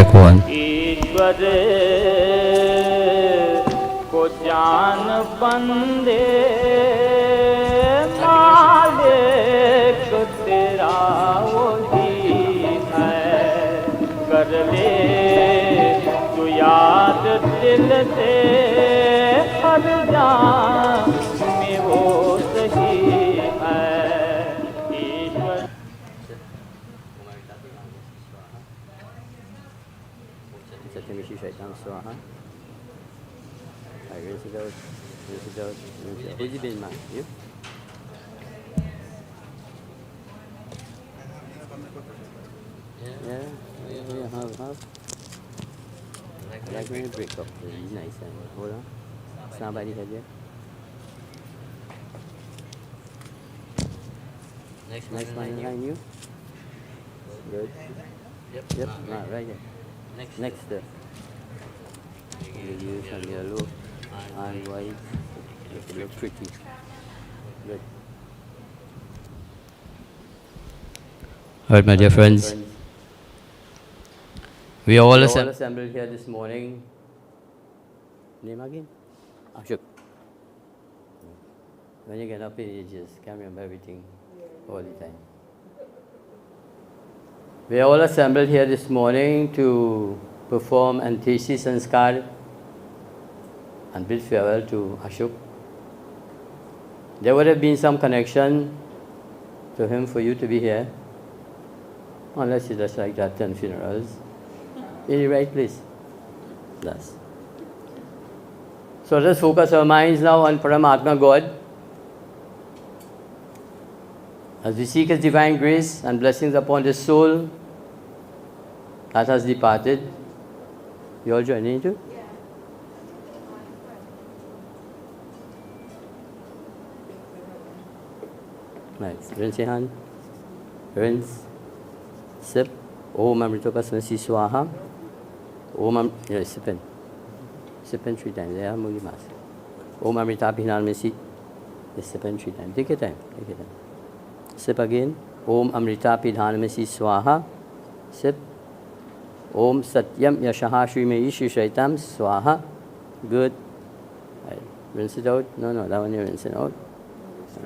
चकवान ईश्वर को जान बंदे मालिक तेरा वही है कर ले तू याद दिल से हर जान में वो सही है ईश्वर Sati Shaitan Swaha. I rinse it out, rinse it out, rinse it out. Who's you been, man? You? Yeah, have. Like when you break up, it's nice. Hold on. It's not by the head yet. Next one in line, you? Good. Yep, right there. Next step. You use some yellow and white. Make it look pretty. Good. Alright, my dear friends, we are all assembled here this morning. Name again? Ashok. When you get up in ages, can't remember everything all the time. We are all assembled here this morning to perform Antesi Sanskar and bid farewell to Ashok. There would have been some connection to him for you to be here, unless you just like that 10 funerals. In the right place. Thus. So let's focus our minds now on Paramatma God. As we seek His divine grace and blessings upon this soul that has departed. You all joining too? Yeah. Nice. Rinse your hand. Rinse. Sip. Om Amritopasmasi Swaha. Sip in. Sip in 3 times. Yeah, Muli Mas. Om Amritapinalmasi. Sip in 3 times. Take your time. Sip again. Om Amritapidhanamasi Swaha. Sip. Om Satyam Yashaha Shrimeyi Shaitam Swaha. Good. Right. Rinse it out. No, that one you're rinsing out.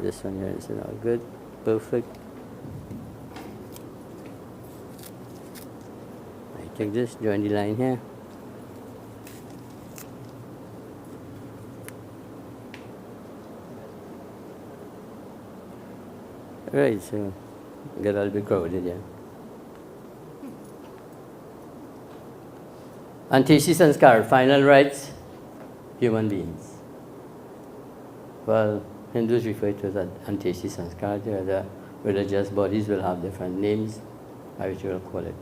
This one you're rinsing out. Good. Perfect. Right. Take this. Join the line here. Right. So get a little bit crowded, yeah. Antesi Sanskar, final rites, human beings. Well, Hindus refer to that Antesi Sanskar. The other religious bodies will have different names by which you will call it.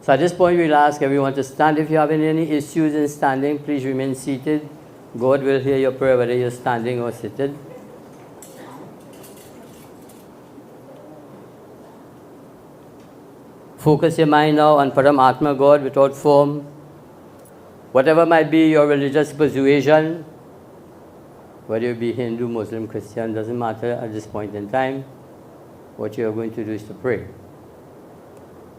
So at this point, we'll ask everyone to stand. If you have any issues in standing, please remain seated. God will hear your prayer whether you're standing or seated. Focus your mind now on Paramatma God without form. Whatever might be your religious persuasion, whether you be Hindu, Muslim, Christian, doesn't matter at this point in time. What you are going to do is to pray.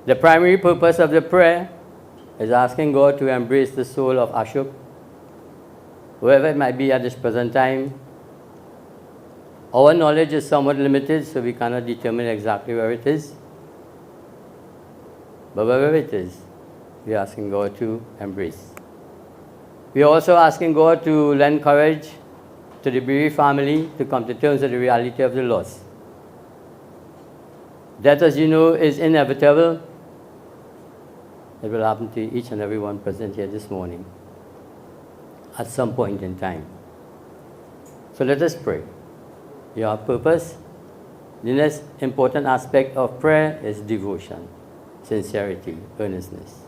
The primary purpose of the prayer is asking God to embrace the soul of Ashok, wherever it might be at this present time. Our knowledge is somewhat limited, so we cannot determine exactly where it is. But wherever it is, we are asking God to embrace. We are also asking God to lend courage to the bereaved family to come to terms with the reality of the loss. Death, as you know, is inevitable. It will happen to each and every one present here this morning at some point in time. So let us pray. Your purpose, the next important aspect of prayer is devotion, sincerity, earnestness.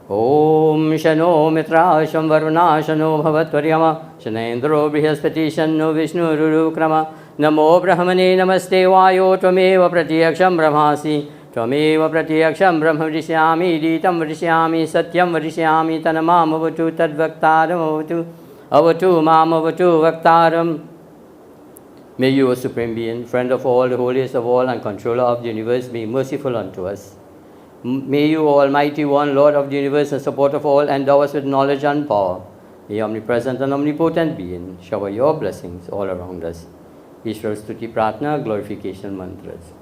Om Shano Mitra Sham Varuna Shano Bhavatvaryama Shanendro Brihaspati Shano Vishnu Rurukrama Namo Brahmane Namaste Vayo Tvameva Pratyaksham Brahmasi Tvameva Pratyaksham Brahma Vrishyami Ditam Vrishyami Satyam Vrishyami Tanamam Avatu Tadvaktaram Avatu Mam Avatu Vaktaram. May you, O Supreme Being, friend of all, the holiest of all, and controller of the universe, be merciful unto us. May you, Almighty One, Lord of the universe and support of all, endow us with knowledge and power. May omnipresent and omnipotent being shower your blessings all around us. Ishwar Stuti Pratna, glorification mantras.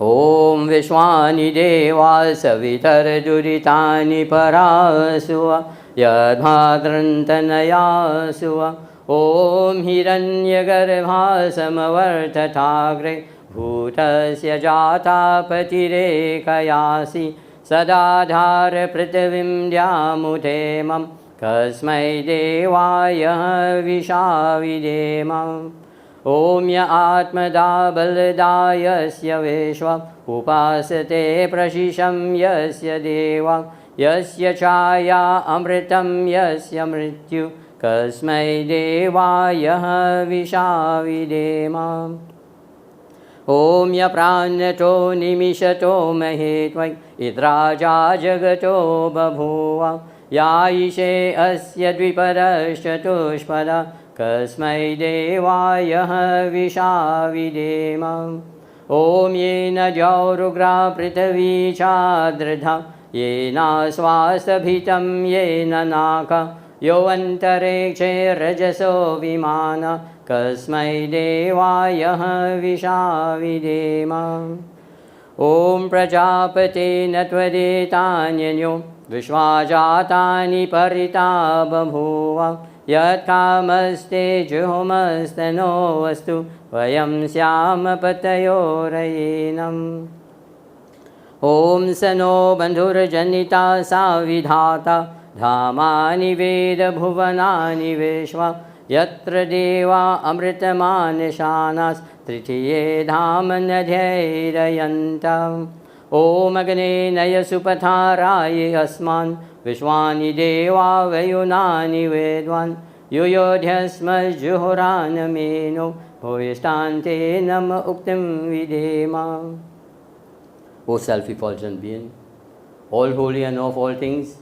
Om Vishwani Deva Savitar Duritani Parasuva Yadbhadrantanaya Suva Om Hiranyagarbha Samavartatagre Bhutasya Jata Patire Kayasi Sadadhar Prithvim Dhyamudemam Kasmai Devaya Vishavidemam Om Ya Atmada Balada Yasya Vishwa Upasate Prashisham Yasya Deva Yasya Chaya Amritam Yasya Mrityu Kasmai Devaya Vishavidemam Om Ya Pranato Nimishato Mahetvai Idraja Jagato Babhuva Ya Ishe Asya Dviparashchatushpada Kasmai Devaya Vishavidemam Om Yena Jaurugra Prithvi Chadradha Yena Swasabhitam Yena Naka Yoantarekshe Rajaso Vimana Kasmai Devaya Vishavidemam Om Prajapate Natvadetanyanyo Vishwajatani Parita Babhuva Yat Kamaste Juhomastano Vastu Vayam Syama Patayorayenam Om Sano Bandhurajanita Savidhata Dhamani Veda Bhuvanani Vishwa Yatra Deva Amritamanashanas Tritiye Dhamanadhyairayantam Om Agne Naya Supatharaye Asman Vishwani Deva Vayunani Vedwan Yuyodhyasma Juhuranameno Bhoyastante Nama Uktam Videma. O self-effulgent being, all holy and of all things,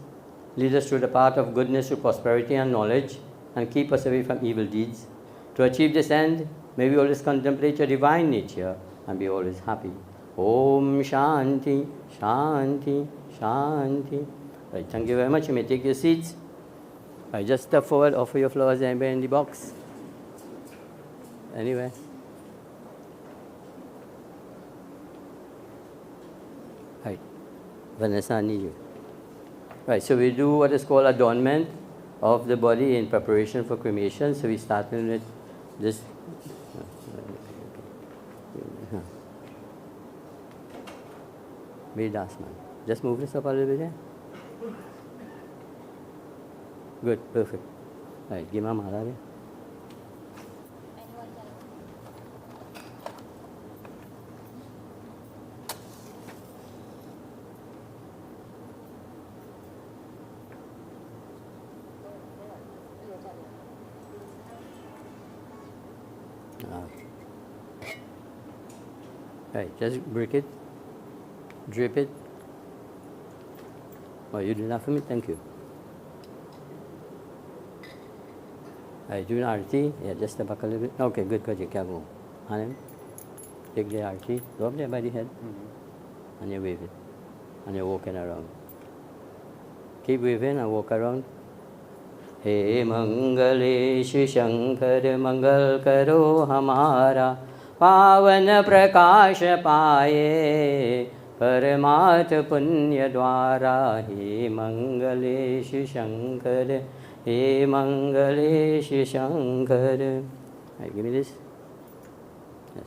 lead us to the path of goodness, to prosperity and knowledge, and keep us away from evil deeds. To achieve this end, may we always contemplate your divine nature and be always happy. Om Shanti, Shanti, Shanti. Right, thank you very much. You may take your seats. Right, just step forward, offer your flowers anywhere in the box. Anywhere. Right. Vanessa, I need you. Right, so we do what is called adornment of the body in preparation for cremation. So we start with this. Vedasman. Just move this up a little bit there. Good, perfect. Right, give Mama Mara. Right, just break it, drip it. Oh, you did that for me? Thank you. Right, do an arti. Yeah, just step back a little bit. Okay, good, good. You can go. Hanem, take the arti. Go up there by the head. And you wave it. And you're walking around. Keep waving and walk around. He Mangalesh Shankar Mangal Karo Hamara Pavan Prakash Paye Paramat Punya Dwara He Mangalesh Shankar He Mangalesh Shankar. Right, give me this. Yes.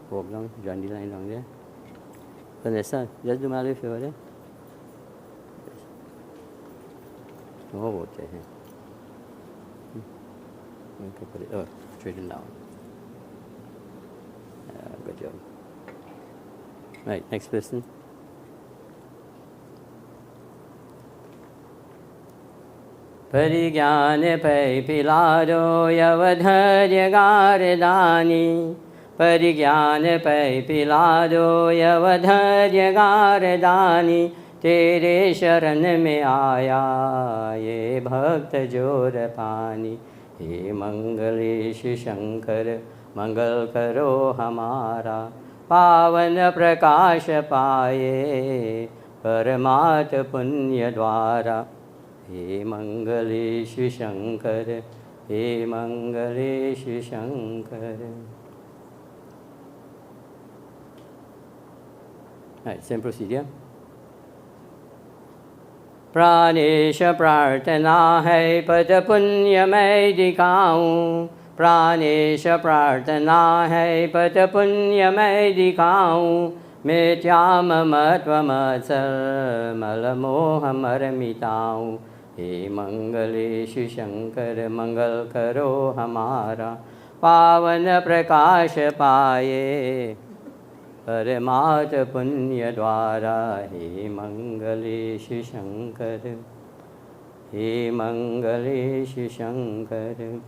Walk down, join the line down there. Vanessa, just do my life over there. Yes. Oh, okay. Okay, put it. Oh, straighten down. Good job. Right, next person. Parigyan pay pilado yavadharya gardani. Parigyan pay pilado yavadharya gardani. Tere sharan mein aaya ye bhakt jor pani. हे मंगलेश शंकर मंगल करो हमारा पावन प्रकाश पाए परमात पुण्य द्वारा। हे मंगलेश शंकर, हे Manglesh Shankar. Right, same procedure. Pranesh प्रार्थना है पद पुण्य मैं दिखाऊं, प्राणेश प्रार्थना है पद पुण्य मैं दिखाऊं। मिथ्या ममत्व मत्सर मल मोह मर मिटाऊं। हे मंगलेश शंकर मंगल करो हमारा, पावन प्रकाश पाए परमात पुण्य द्वारा। हे मंगलेश शंकर, हे मंगलेश शंकर।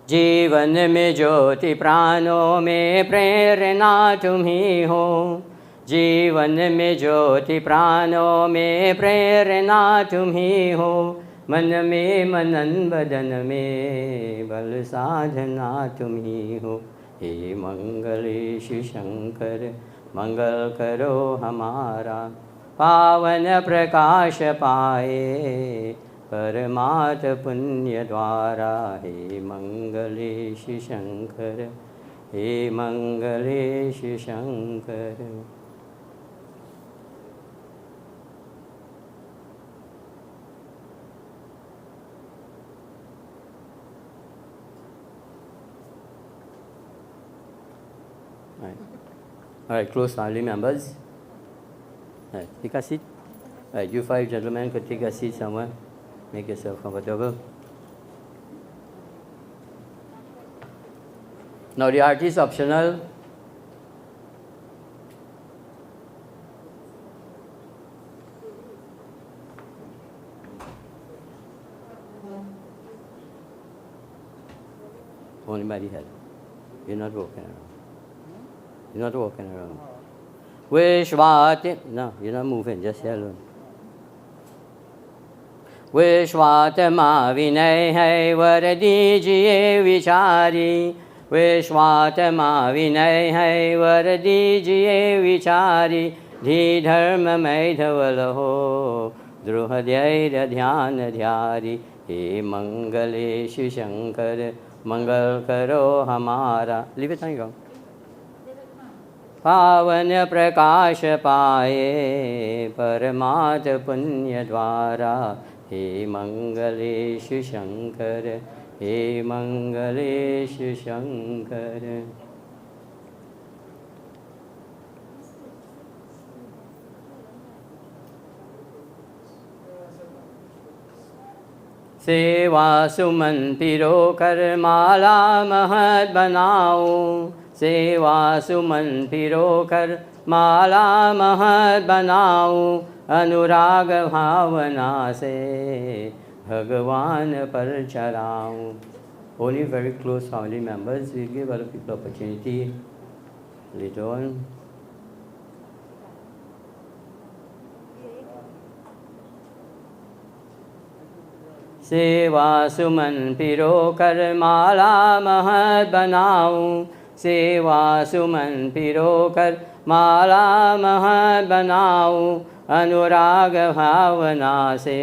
जीवन में ज्योति प्राणों में प्रेरणा तुम्ही हो, जीवन में ज्योति प्राणों में प्रेरणा तुम्ही हो। मन में मनन बदन में बल साधना तुम्ही हो। हे मंगलेश शंकर मंगल करो हमारा, पावन प्रकाश पाए परमात पुण्य द्वारा। हे मंगलेश शंकर, हे Manglesh Shankar. All right, close family members. All right, take a seat. All right, you five gentlemen could take a seat somewhere. Make yourself comfortable. Now the art is optional. Only by the head. You're not walking around. You're not walking around. Vishwati. No, you're not moving, just here alone. विश्वात्मा विनय है वर दीजिए विचारी, विश्वात्मा विनय है वर दीजिए विचारी। धी धर्म में धवल हो द्रोह धैर्य ध्यान ध्यारी। हे मंगलेश शंकर मंगल करो हमारा। Live it go. पावन प्रकाश पाए परमात पुण्य द्वारा। हे मंगलेश शंकर, हे मंगलेश शंकर। सेवा सुमन पिरो कर माला महत बनाओ, सेवा सुमन पिरो कर माला महत बनाओ। अनुराग भावना से भगवान पर चढ़ाऊं। Only very close family members will give other people opportunity later on. सेवा सुमन पिरो कर माला महत बनाऊं, सेवा सुमन पिरो कर माला महत बनाऊं। अनुराग भावना से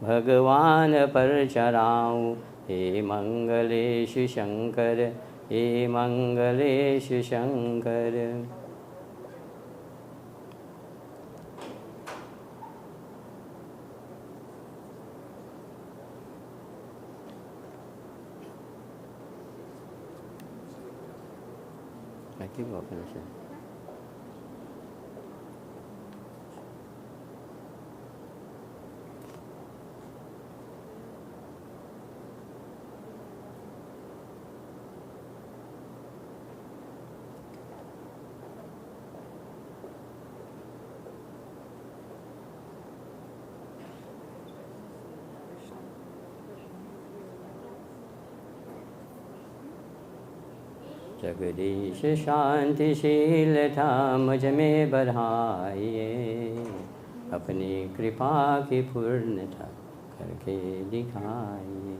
भगवान पर चढ़ाऊं। हे मंगलेश शंकर, हे Manglesh Shankar. I keep walking. Jagdish शांतिशीलता मुझ में बढ़ाइए, अपनी कृपा की पूर्णता करके दिखाइए।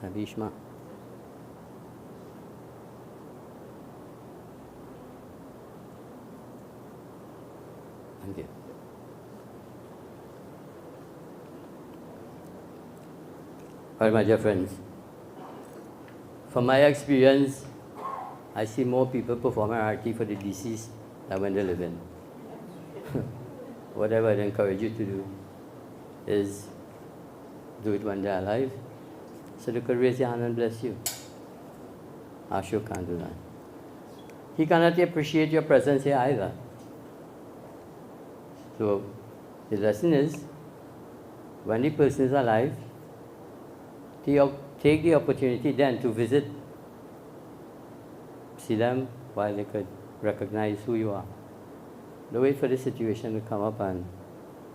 Savishma. Thank you. Well, my dear friends, from my experience, I see more people perform arati for the deceased than when they live in. Whatever I'd encourage you to do is do it when they're alive, so they could raise your hand and bless you. Ashook can't do that. He cannot appreciate your presence here either. So the lesson is, when the person is alive, take the opportunity then to visit, see them while they could recognize who you are. Don't wait for the situation to come up and,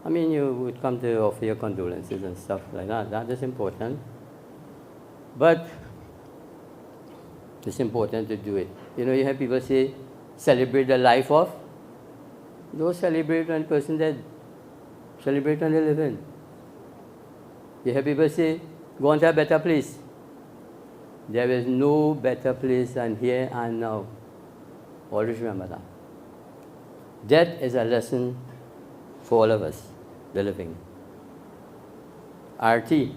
you would come to offer your condolences and stuff like that. That is important. But it's important to do it. You hear people say, celebrate the life of. Don't celebrate when a person dead. Celebrate when they live in. You hear people say, go on to a better place. There is no better place than here and now. Always remember that. Death is a lesson for all of us, the living. Arti.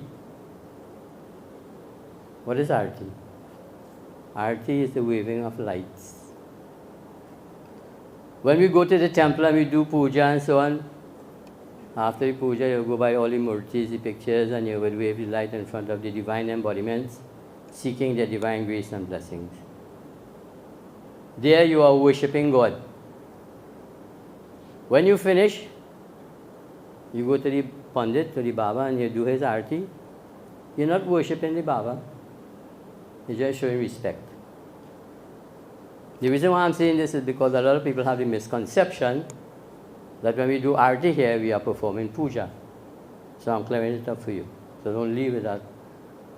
What is arti? Arti is the waving of lights. When we go to the temple and we do puja and so on, after the puja you go by all the murtis, the pictures, and you will wave the light in front of the divine embodiments, seeking their divine grace and blessings. There you are worshipping God. When you finish, you go to the Pandit, to the Baba, and you do his arti. You're not worshipping the Baba, you're just showing respect. The reason why I'm saying this is because a lot of people have the misconception that when we do arti here, we are performing puja. So I'm clearing it up for you. So don't leave with that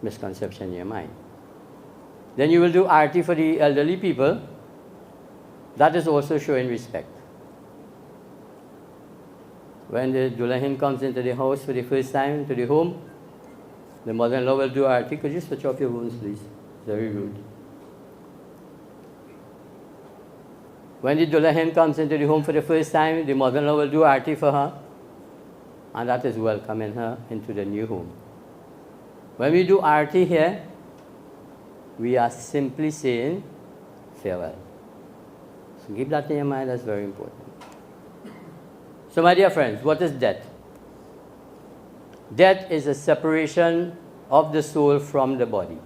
misconception in your mind. Then you will do arti for the elderly people. That is also showing respect. When the Dulahin comes into the house for the first time, to the home, the mother-in-law will do arti. Could you switch off your phones, please? Very rude. When the Dulahin comes into the home for the first time, the mother-in-law will do arti for her, and that is welcoming her into the new home. When we do arti here, we are simply saying farewell. So keep that in your mind, that's very important. So my dear friends, what is death? Death is a separation of the soul from the body,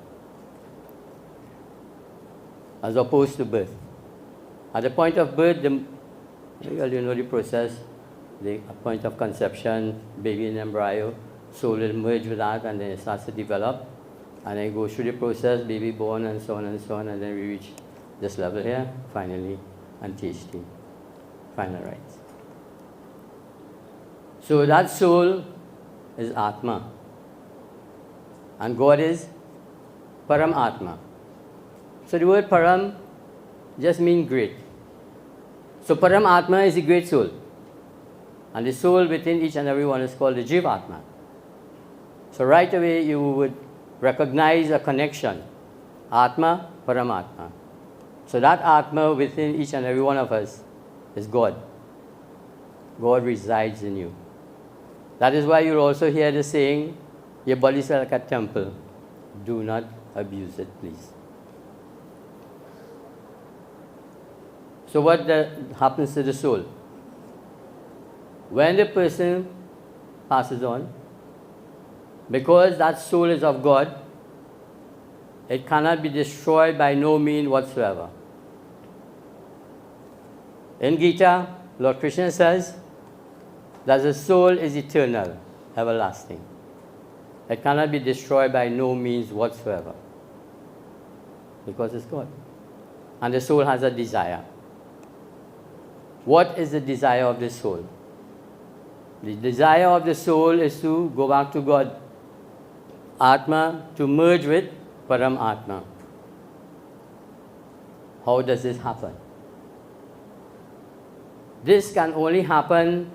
as opposed to birth. At the point of birth, you know the process, the point of conception, baby in embryo, soul will merge with that, and then it starts to develop, and then it goes through the process, baby born, and so on, and then we reach this level here, finally, and tasting, final rites. So that soul is Atma, and God is Param Atma. So the word Param just means great. So Param Atma is the great soul, and the soul within each and every one is called the Jivatma. So right away you would recognize a connection, Atma, Paramatma. So that Atma within each and every one of us is God. God resides in you. That is why you'll also hear the saying, your body is like a temple. Do not abuse it, please. So what happens to the soul? When the person passes on, because that soul is of God, it cannot be destroyed by no means whatsoever. In Gita, Lord Krishna says that the soul is eternal, everlasting. It cannot be destroyed by no means whatsoever, because it's God. And the soul has a desire. What is the desire of the soul? The desire of the soul is to go back to God, Atma, to merge with Param Atma. How does this happen? This can only happen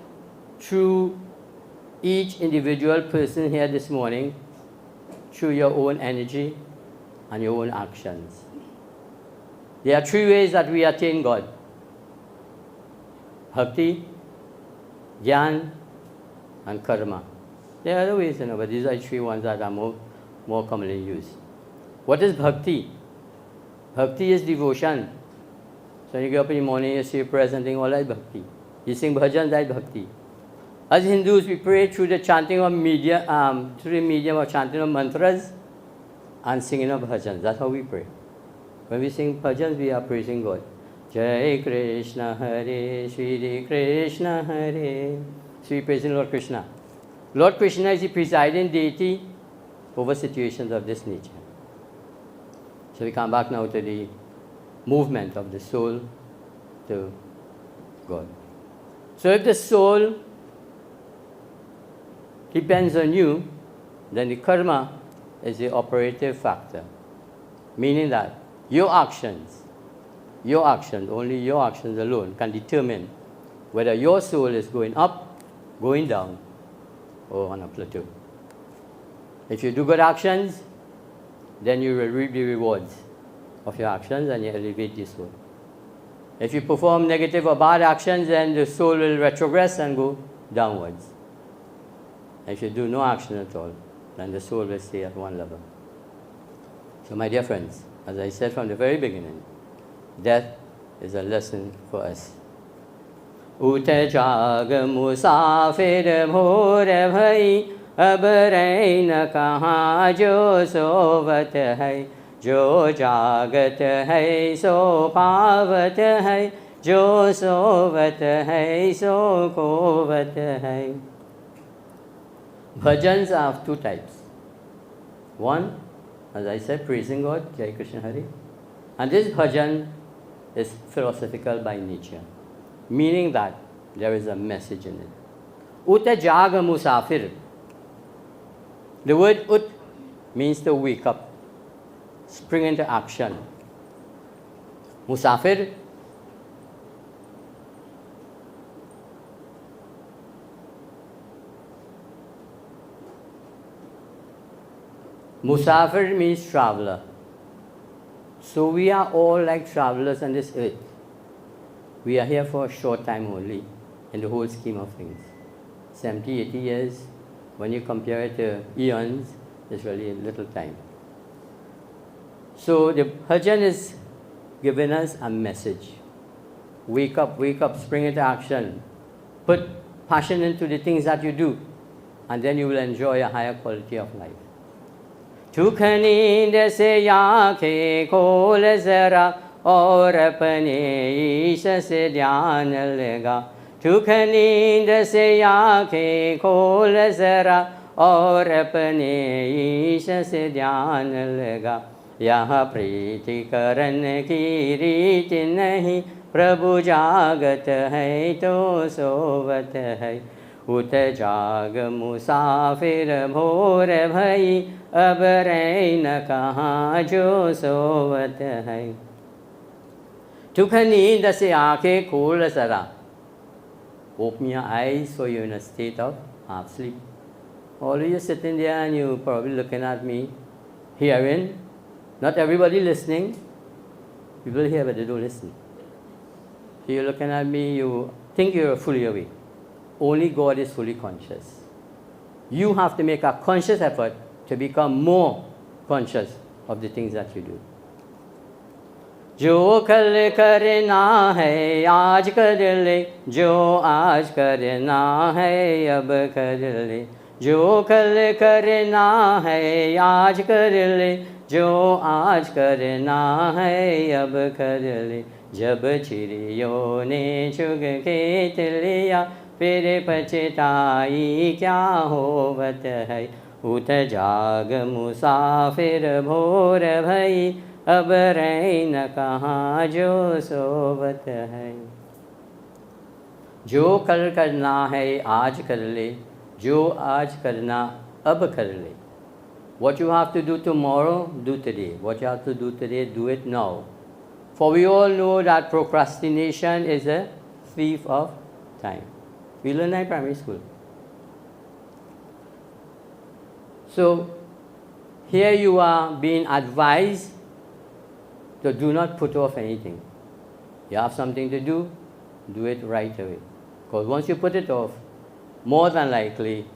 through each individual person here this morning through your own energy and your own actions. There are three ways that we attain God: bhakti, jnana, and karma. There are other ways, but these are the three ones that are more commonly used. What is bhakti? Bhakti is devotion. So you get up in the morning, you say prayers and things, all that is bhakti. You sing bhajan, that is bhakti. As Hindus, we pray through the chanting of through the medium of chanting of mantras and singing of bhajans. That's how we pray. When we sing bhajans, we are praising God. Jai Krishna Hare, Shri Krishna Hare. So we praising Lord Krishna. Lord Krishna is the presiding deity over situations of this nature. So we come back now to the movement of the soul to God. So if the soul depends on you, then the karma is the operative factor. Meaning that your actions, only your actions alone can determine whether your soul is going up, going down, or on a plateau. If you do good actions, then you will reap the rewards of your actions and you elevate the soul. If you perform negative or bad actions, then the soul will retrogress and go downwards. If you do no action at all, then the soul will stay at one level. So my dear friends, as I said from the very beginning, death is a lesson for us. Ut jag musafir bhor bhai, ab rain kahan jo sovat hai, jo jagat hai so pavat hai, jo sovat hai so kovat hai. Bhajans are of two types. One, as I said, praising God, Jai Krishna Hare. And this bhajan is philosophical by nature, meaning that there is a message in it. Uta jaga musafir. The word ut means to wake up, spring into action. Musafir, Musafir means traveler. So we are all like travelers on this earth. We are here for a short time only in the whole scheme of things. 70, 80 years, when you compare it to eons, it's really a little time. So the bhajan is giving us a message. Wake up, spring into action. Put passion into the things that you do, and then you will enjoy a higher quality of life. सुख नींद से आँखें खोल जरा और अपने ईश से ध्यान लगा. सुख नींद से आँखें खोल जरा और अपने ईश से ध्यान लगा. यहाँ प्रीति करन की रीत नहीं, प्रभु जागत है तो सोवत है. उत जाग मुसाफिर भोर भई, अब रैन कहाँ जो सोवत है. सुख नींद से आँखें खोल जरा. Open your eyes so you're in a state of half sleep. All of you sitting there and you probably looking at me, hearing. Not everybody listening. People hear but they don't listen. So you're looking at me, you think you're fully awake. Only God is fully conscious. You have to make a conscious effort to become more conscious of the things that you do. जो कल करना है आज कर ले, जो आज करना है अब कर ले. जो कल करना है आज कर ले, जो आज करना है अब कर ले. जब चिड़ियों ने चुग खेत लिया, फिर पछताई क्या होवत है. उठ जाग मुसाफिर भोर भई, अब रैन कहाँ जो सोवत है. जो कल करना है आज कर ले, जो आज करना अब कर ले. What you have to do tomorrow, do today. What you have to do today, do it now. For we all know that procrastination is a thief of time. We learn that in primary school. So, here you are being advised to do not put off anything. You have something to do it right away. Because once you put it off, more than likely,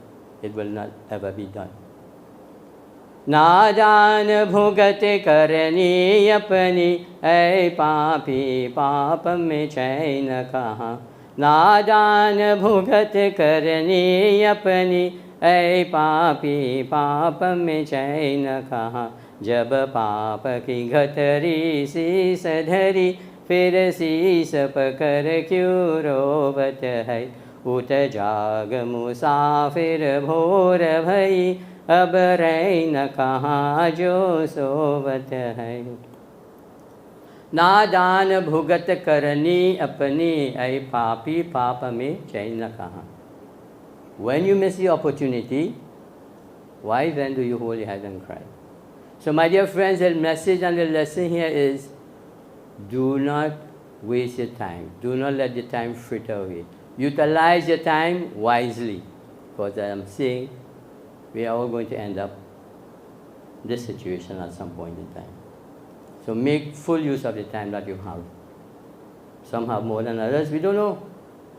it will not ever be done. नादान भुगत करनी अपनी ऐ पापी पाप में चैन कहाँ नादान भुगत करनी अपनी ऐ पापी पाप में चैन कहाँ जब पाप की घतरी शीस धरी फिर शीस पकड़ क्यों रोवत है उठ जाग मुसाफिर भोर भई अब रैन कहाँ जो सोवत है नादान भुगत करनी अपनी ऐ पापी पाप में चैन कहाँ. When you miss the opportunity, why then do you hold your head and cry? So my dear friends, the message and the lesson here is, do not waste your time. Do not let your time fritter away. Utilize your time wisely. Because as I'm saying, we are all going to end up in this situation at some point in time. So make full use of the time that you have. Some have more than others. We don't know.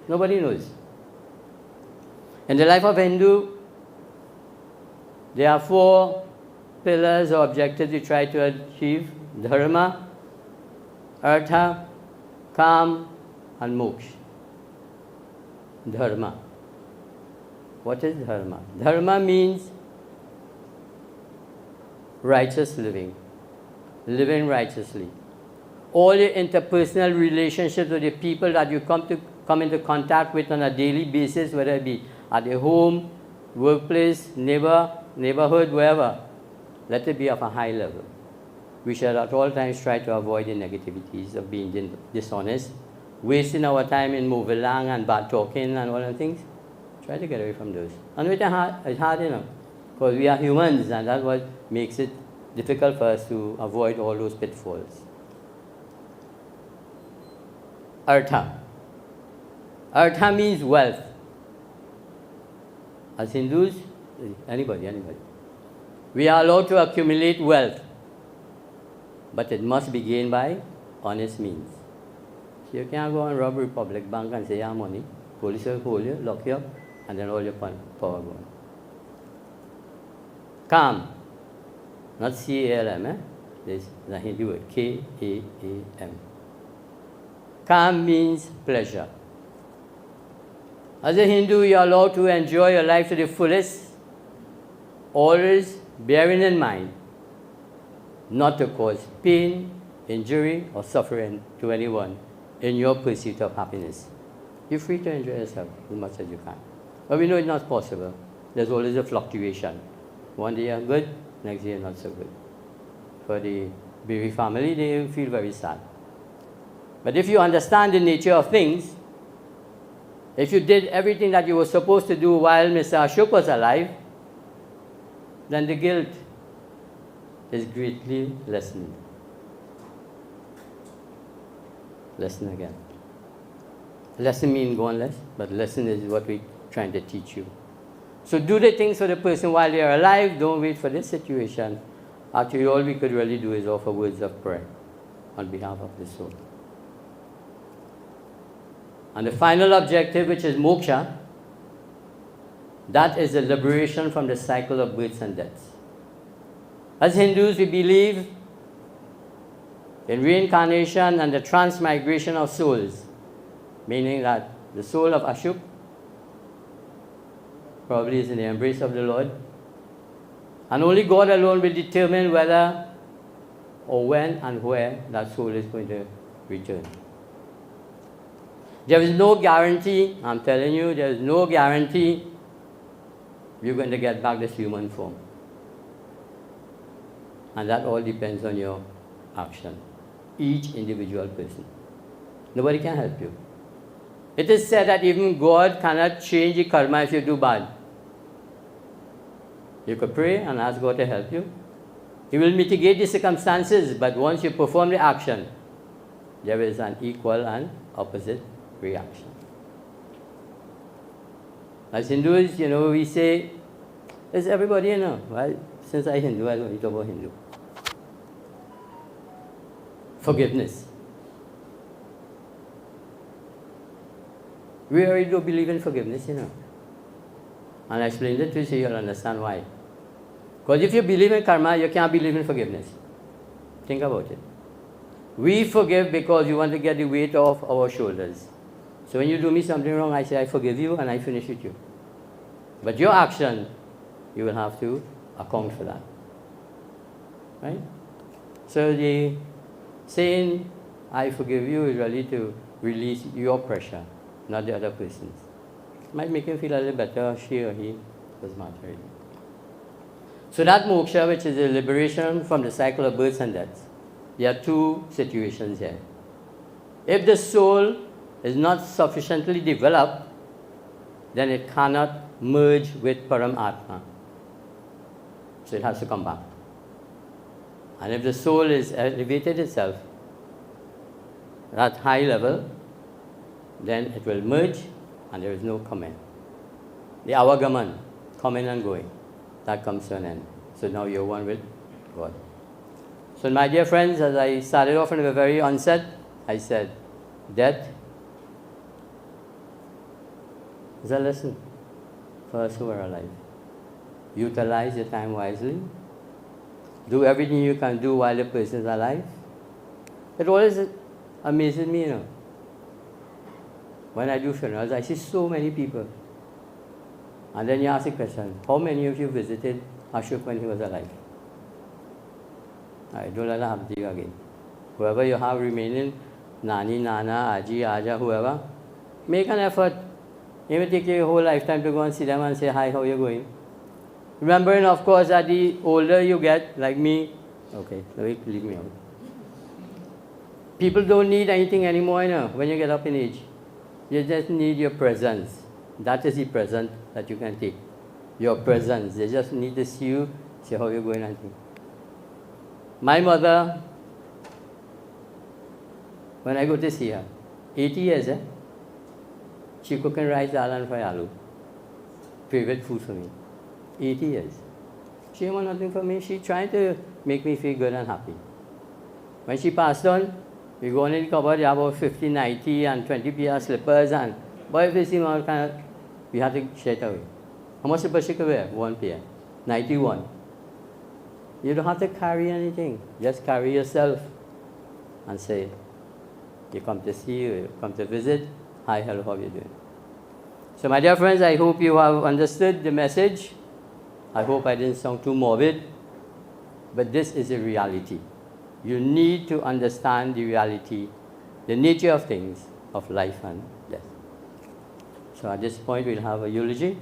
Nobody knows. In the life of Hindu, there are 4 pillars or objectives you try to achieve: dharma, artha, kam, and moksha. Dharma. What is dharma? Dharma means righteous living, living righteously. All your interpersonal relationships with the people that you come into contact with on a daily basis, whether it be at your home, workplace, neighborhood, wherever, let it be of a high level. We should at all times try to avoid the negativities of being dishonest, wasting our time in movilang and bad talking and all those things. Try to get away from those. And it's hard enough, because we are humans, and that's what makes it difficult for us to avoid all those pitfalls. Artha. Artha means wealth. As Hindus, anybody. We are allowed to accumulate wealth, but it must be gained by honest means. So you can't go and rob a public bank and say you have money. Police will hold you, lock you up, and then all your power gone. Kam. Not C-A-L-M, eh? There's the Hindi word, K-A-A-M. Kam means pleasure. As a Hindu, you are allowed to enjoy your life to the fullest, always bearing in mind not to cause pain, injury, or suffering to anyone in your pursuit of happiness. You're free to enjoy yourself as much as you can. But we know it's not possible. There's always a fluctuation. One day you're good, next day you're not so good. For the Beery family, they feel very sad. But if you understand the nature of things, if you did everything that you were supposed to do while Mr. Ashook was alive, then the guilt is greatly lessened. Lesson again. Lesson means go on less, but lesson is what we're trying to teach you. So do the things for the person while they're alive. Don't wait for this situation. Actually, all we could really do is offer words of prayer on behalf of the soul. And the final objective, which is moksha, that is the liberation from the cycle of births and deaths. As Hindus, we believe in reincarnation and the transmigration of souls, meaning that the soul of Ashook probably is in the embrace of the Lord, and only God alone will determine whether or when and where that soul is going to return. There is no guarantee, I'm telling you, there is no guarantee you're going to get back this human form. And that all depends on your action. Each individual person. Nobody can help you. It is said that even God cannot change the karma if you do bad. You could pray and ask God to help you. He will mitigate the circumstances, but once you perform the action, there is an equal and opposite reaction. As Hindus, we say, is everybody, well, Since I'm Hindu, I don't need to talk about Hindu. Forgiveness. We already do believe in forgiveness, you know. And I explained it to you so you'll understand why. Because if you believe in karma, you can't believe in forgiveness. Think about it. We forgive because we want to get the weight off our shoulders. So when you do me something wrong, I say, I forgive you, and I finish with you. But your action, you will have to account for that. Right? So the saying, I forgive you, is really to release your pressure, not the other person's. Might make him feel a little better, she or he, doesn't matter really. So that moksha, which is a liberation from the cycle of births and deaths, there are two situations here. If the soul is not sufficiently developed, then it cannot merge with Paramatma. So it has to come back. And if the soul is elevated itself at high level, then it will merge and there is no comment. The avagaman, coming and going, that comes to an end. So now you're one with God. So my dear friends, as I started off in the very onset, I said, death is a lesson for us who are alive. Utilize your time wisely. Do everything you can do while the person is alive. It always amazes me, you know. When I do funerals, I see so many people. And then you ask the question, how many of you visited Ashook when he was alive? I don't let that happen to you again. Whoever you have remaining, Nani, Nana, Aji, Aja, whoever, make an effort. It will take you your whole lifetime to go and see them and say, hi, how are you going? Remembering, of course, that the older you get, like me, okay, leave me out. People don't need anything anymore, you know, when you get up in age. You just need your presence. That is the present that you can take. Your presence. They just need to see you, see how you're going and think. My mother, when I go to see her, 80 years, she cooking rice, dal and fry aloo. Favorite food for me. 80 years. She didn't want nothing for me. She tried to make me feel good and happy. When she passed on, we go in the cupboard, you have about 50, 90 and 20 pair of slippers, and boy, if they seem all kind of, we had to share it away. How much slippers she could wear? 1 pair. 91. You don't have to carry anything. Just carry yourself and say, you come to see you come to visit. Hi, hello, how are you doing? So my dear friends, I hope you have understood the message. I hope I didn't sound too morbid. But this is a reality. You need to understand the reality, the nature of things, of life and death. So at this point, we'll have a eulogy.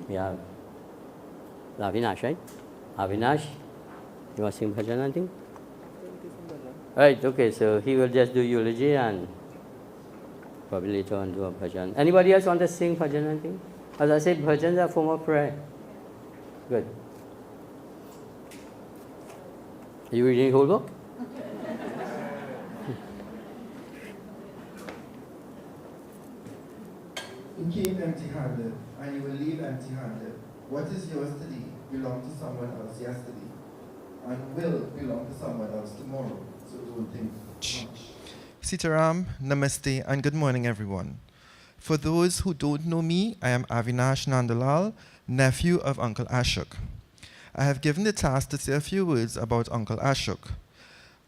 We have Avinash, right? Avinash, you want to sing bhajan, I think? Right, okay, so he will just do eulogy and probably later on do a bhajan. Anybody else want to sing bhajan, I think? As I said, bhajans are a form of prayer. Good. Are you reading the whole book? You came empty-handed, and you will leave empty-handed. What is yours today belonged to someone else yesterday, and will belong to someone else tomorrow. So don't think much. Sitaram, Namaste, and good morning, everyone. For those who don't know me, I am Avinash Nandalal, nephew of Uncle Ashook. I have given the task to say a few words about Uncle Ashook.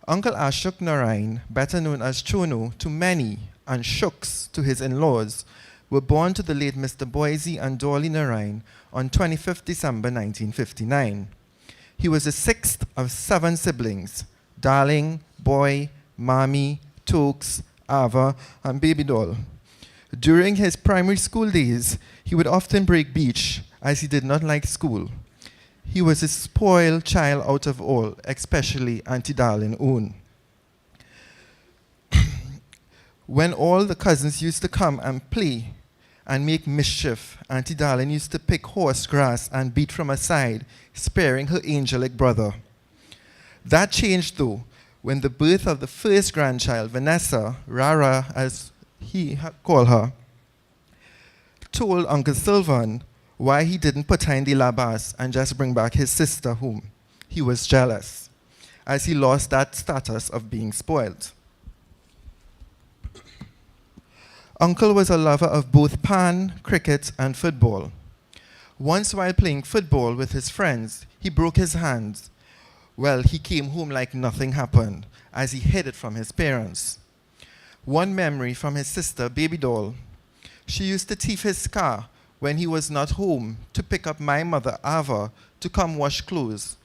Uncle Ashook Narine, better known as Chono to many and Shooks to his in-laws, were born to the late Mr. Boise and Dolly Narine on 25th December 1959. He was the sixth of 7 siblings, Darling, Boy, Mommy, Tokes, Ava, and Baby Doll. During his primary school days, he would often break beach as he did not like school. He was a spoiled child out of all, especially Auntie Darling own. When all the cousins used to come and play and make mischief, Auntie Darling used to pick horse grass and beat from her side, sparing her angelic brother. That changed though, when the birth of the first grandchild, Vanessa, Rara as he called her, told Uncle Sylvan why he didn't put her in the labas and just bring back his sister home. He was jealous, as he lost that status of being spoiled. Uncle was a lover of both pan, cricket, and football. Once while playing football with his friends, he broke his hand. Well, he came home like nothing happened, as he hid it from his parents. One memory from his sister, Baby Doll. She used to thief his car when he was not home to pick up my mother, Ava, to come wash clothes.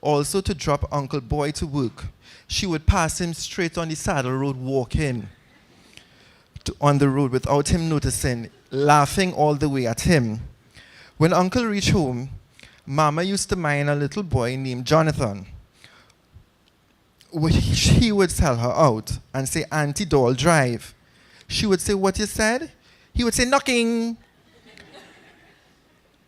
Also to drop Uncle Boy to work. She would pass him straight on the saddle road, walk in on the road without him noticing, laughing all the way at him. When Uncle reached home, Mama used to mind a little boy named Jonathan. He would sell her out and say, Auntie Doll, drive. She would say, what you said? He would say, knocking.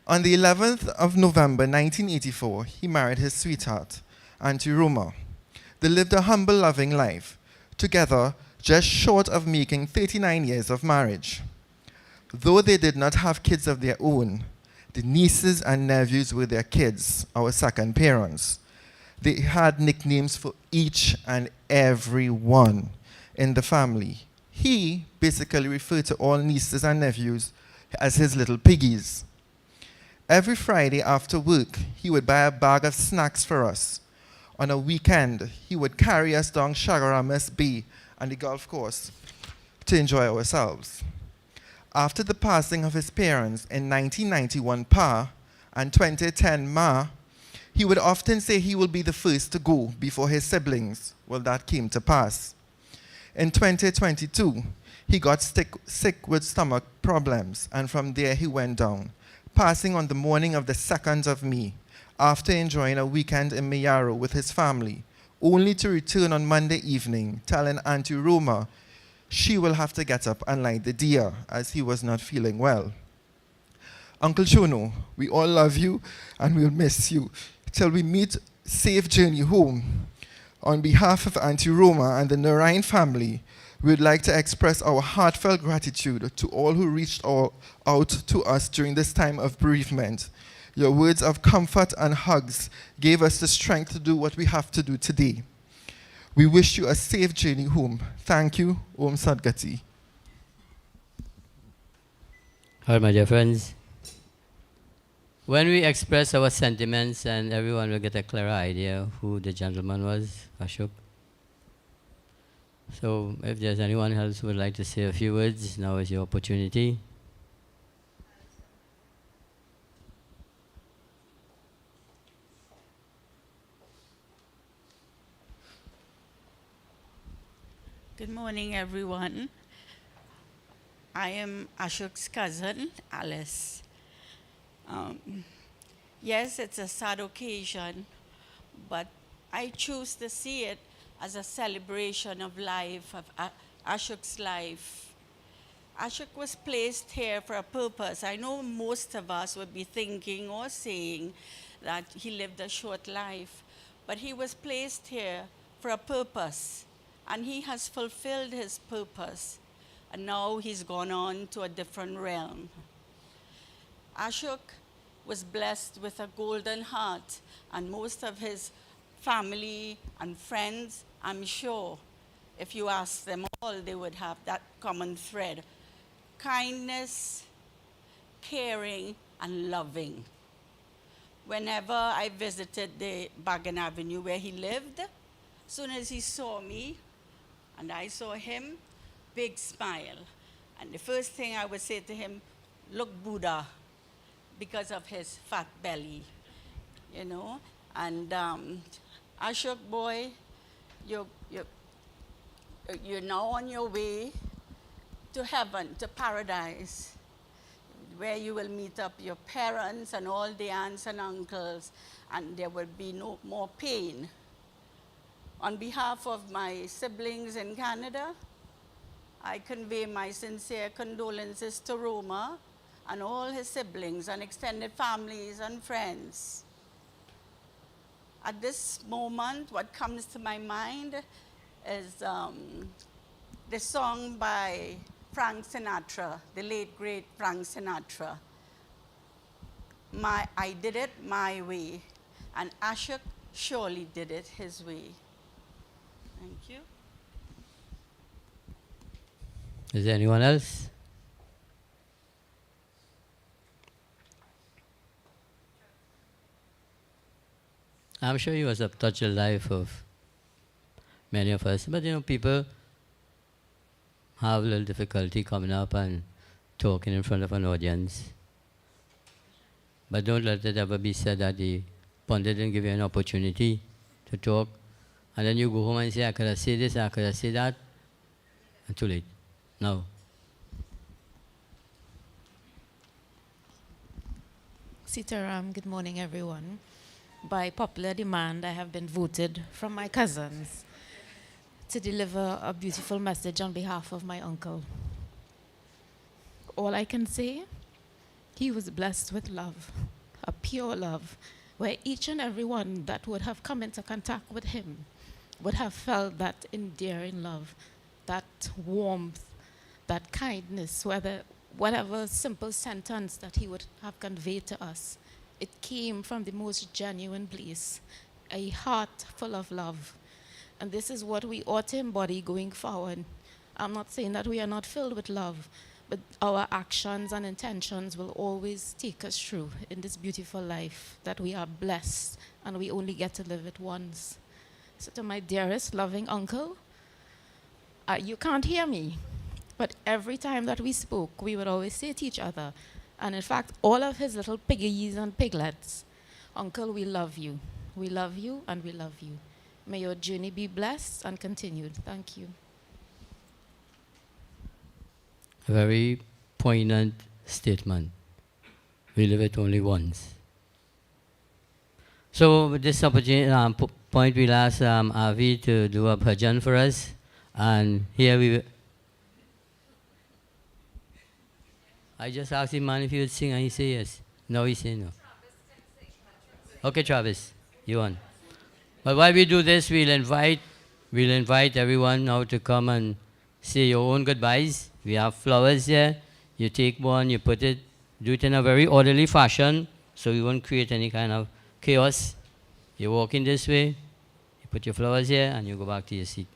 On the 11th of November 1984, he married his sweetheart, Auntie Roma. They lived a humble, loving life, together just short of making 39 years of marriage. Though they did not have kids of their own, the nieces and nephews were their kids, our second parents. They had nicknames for each and every one in the family. He basically referred to all nieces and nephews as his little piggies. Every Friday after work, he would buy a bag of snacks for us. On a weekend, he would carry us down Chagaramas Bay and the golf course to enjoy ourselves. After the passing of his parents in 1991 Pa and 2010 Ma, he would often say he will be the first to go before his siblings. Well, that came to pass. In 2022, he got sick with stomach problems, and from there he went down, passing on the morning of the 2nd of May, after enjoying a weekend in Mayaro with his family, only to return on Monday evening, telling Auntie Roma she will have to get up and light the deer, as he was not feeling well. Uncle Chono, we all love you and we'll miss you. Till we meet, safe journey home. On behalf of Auntie Roma and the Narine family, we would like to express our heartfelt gratitude to all who reached out to us during this time of bereavement. Your words of comfort and hugs gave us the strength to do what we have to do today. We wish you a safe journey home. Thank you. Om Sadgati. All right, my dear friends. When we express our sentiments, and everyone will get a clearer idea who the gentleman was, Ashok. So if there's anyone else who would like to say a few words, now is your opportunity. Good morning, everyone. I am Ashok's cousin, Alice. Yes, it's a sad occasion, but I choose to see it as a celebration of life, of Ashok's life. Ashok was placed here for a purpose. I know most of us would be thinking or saying that he lived a short life, but he was placed here for a purpose, and he has fulfilled his purpose, and now he's gone on to a different realm. Ashok was blessed with a golden heart, and most of his family and friends, I'm sure, if you ask them all, they would have that common thread. Kindness, caring, and loving. Whenever I visited the Bagan Avenue where he lived, as soon as he saw me and I saw him, big smile. And the first thing I would say to him, look Buddha, because of his fat belly, you know. And Ashok boy, you're now on your way to heaven, to paradise, where you will meet up your parents and all the aunts and uncles, and there will be no more pain. On behalf of my siblings in Canada, I convey my sincere condolences to Roma and all his siblings and extended families and friends. At this moment, what comes to my mind is the song by Frank Sinatra, the late great Frank Sinatra. I did it my way, and Ashook surely did it his way. Thank you. Is there anyone else? I'm sure you must have touched the life of many of us, but people have a little difficulty coming up and talking in front of an audience. But don't let it ever be said that the pundit didn't give you an opportunity to talk, and then you go home and say, I could have said this, I could have said that, and too late. No. Sitaram, good morning, everyone. By popular demand, I have been voted from my cousins to deliver a beautiful message on behalf of my uncle. All I can say, he was blessed with love, a pure love, where each and every one that would have come into contact with him would have felt that endearing love, that warmth, that kindness, whatever simple sentence that he would have conveyed to us, it came from the most genuine place, a heart full of love. And this is what we ought to embody going forward. I'm not saying that we are not filled with love, but our actions and intentions will always take us through in this beautiful life that we are blessed and we only get to live it once. So to my dearest loving uncle, you can't hear me, but every time that we spoke, we would always say to each other, and in fact, all of his little piggies and piglets, Uncle, we love you. We love you and we love you. May your journey be blessed and continued. Thank you. A very poignant statement. We live it only once. So with this opportunity, point, we'll ask Avi to do a bhajan for us. And here I just asked him, man, if he would sing, and he said yes. No, he said no. Okay, Travis, you want. But while we do this, we'll invite everyone now to come and say your own goodbyes. We have flowers here. You take one, you put it, do it in a very orderly fashion, so you won't create any kind of chaos. You walk in this way, you put your flowers here, and you go back to your seat.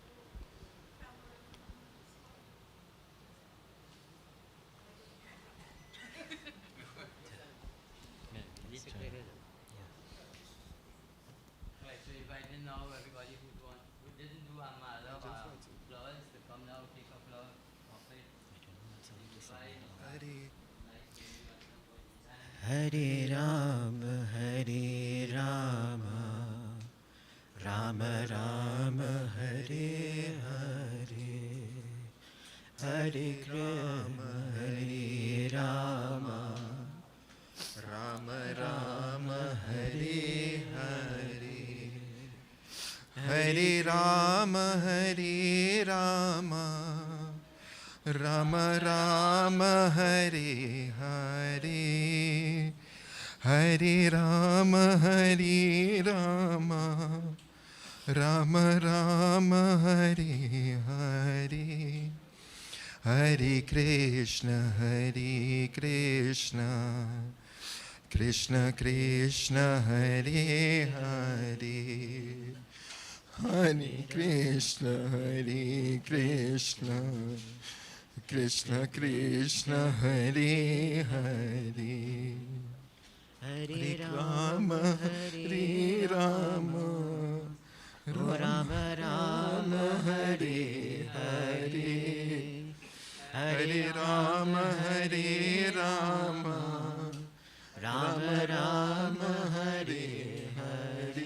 Hare Rama, Rama Rama, Hare Hare, Hare Krishna, Hare Rama, Rama Rama, Hare Hare, Hare Rama, Hare Rama, Rama Rama, Hare Hare, Hare Rama, Hare Rama, Rama Rama, Hare Hare, Hare Krishna, Hare Krishna, Krishna Krishna, Hare Hare, Hare Krishna, Hare Krishna, Krishna Krishna, Hare Hare, Hare Rama, Hare Rama, Rama Rama, Hare Hare, Hare Rama, Hare Rama, Rama Rama, Hare Hare,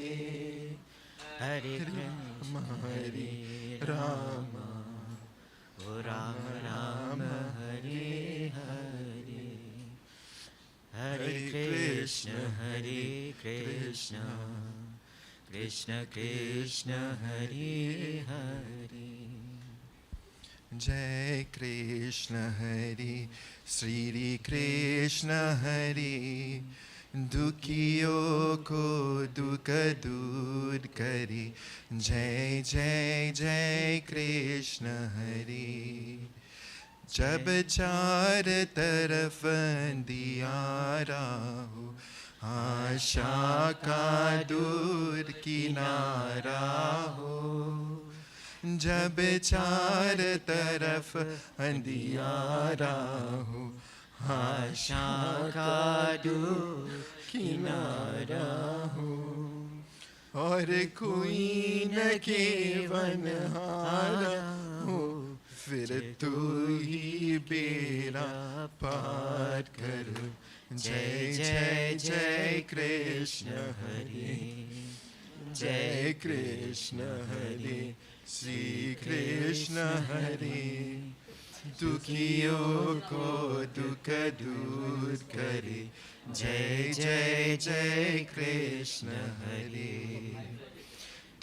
Hare Rama, Hare Rama, Rama Rama, Hare Hare, Hare Krishna, Hare Krishna, Krishna Krishna, Hare Hare. Jai Krishna Hare, Sri Krishna Hare, Dukhiyo ko dukha dur kare, Jai Jai Jai Krishna Hare. जब चार तरफ अंधियारा हो, आशा का दूर किनारा हो, जब चार तरफ अंधियारा हो, आशा का दूर किनारा हो, और कोई न केवन हारा हो, फिर तू ही बेड़ा पार कर। जय जय जय कृष्ण हरे, जय कृष्ण हरे, श्री कृष्ण हरे, दुखियों को दुख दूर करे। जय जय जय कृष्ण हरे।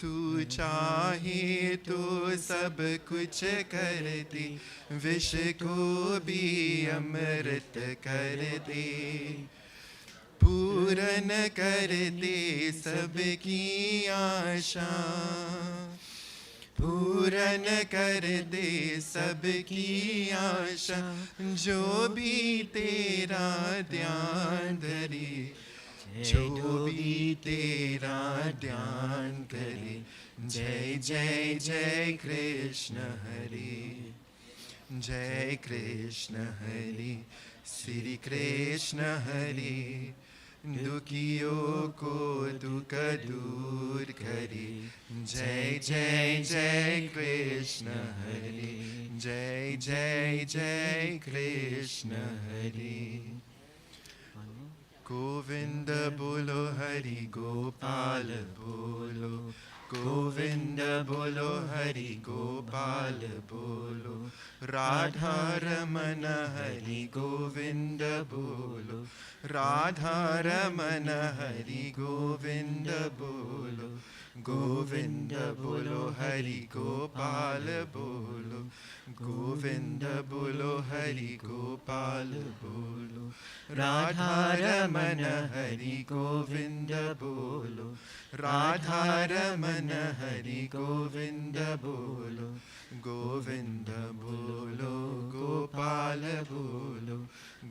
तू चाहे तो सब कुछ कर दे, विष को भी अमृत कर दे, पूर्ण कर दे सबकी आशा, पूर्ण कर दे सबकी आशा, जो भी तेरा ध्यान धरे, जो भी तेरा ध्यान करे। जय जय जय कृष्ण हरे, जय कृष्ण हरे, श्री कृष्ण हरे, दुखियों को दुख दूर करे। जय जय जय कृष्ण हरे, जय जय जय कृष्ण हरे। गोविंद बोलो हरि गोपाल बोलो, गोविंद बोलो हरि गोपाल बोलो, राधा रमन हरि गोविंद बोलो, राधा रमन हरि गोविंद बोलो, गोविंद बोलो हरि गोपाल बोलो, गोविंद बोलो हरि गोपाल बोलो, राधा रमन हरि गोविंद बोलो, राधा रमन हरि गोविंद बोलो, गोविंद बोलो गोपाल बोलो,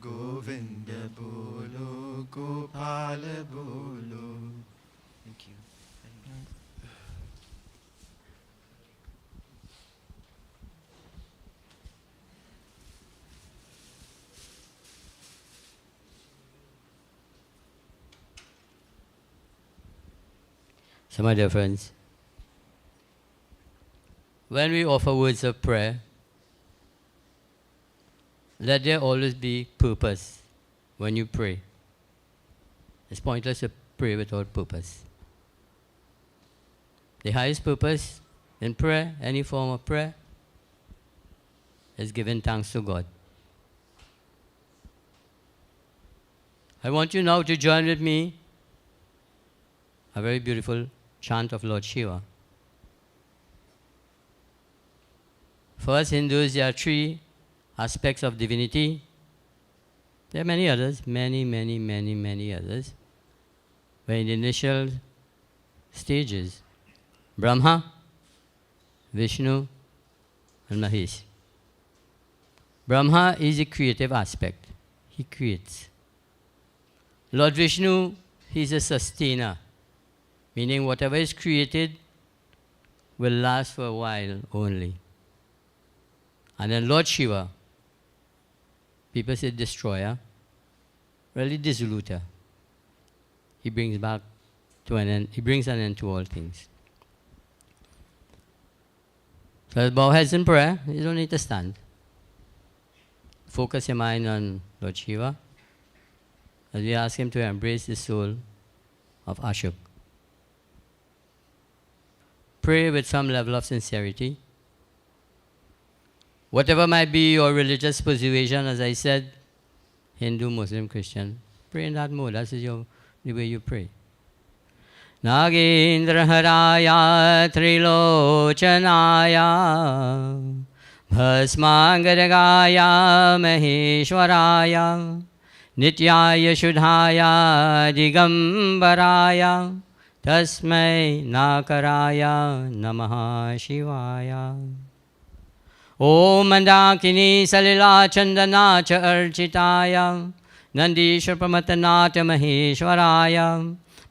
गोविंद बोलो गोपाल बोलो। Thank you. So, my dear friends, when we offer words of prayer, let there always be purpose when you pray. It's pointless to pray without purpose. The highest purpose in prayer, any form of prayer, is giving thanks to God. I want you now to join with me a very beautiful chant of Lord Shiva. For us Hindus, there are three aspects of divinity. There are many others, many others. But in the initial stages, Brahma, Vishnu, and Mahesh. Brahma is a creative aspect. He creates. Lord Vishnu, he is a sustainer, meaning whatever is created will last for a while only. And then Lord Shiva, people say destroyer, really dissoluter. He brings back to an end, he brings an end to all things. So let's bow heads in prayer. You don't need to stand. Focus your mind on Lord Shiva as we ask him to embrace the soul of Ashook. Pray with some level of sincerity. Whatever might be your religious persuasion, as I said, Hindu, Muslim, Christian, pray in that mode. That's the way you pray. Nagendra Haraya Trilochanaya Bhasmangaragaya Maheshwaraya Nityaya Shudhaya Digambaraya Tasmai Nakaraya Namaha Shivaya. Om Mandakini Salila Chandana Cha Architaya Nandishwar प्रमथनाथ महेश्वराय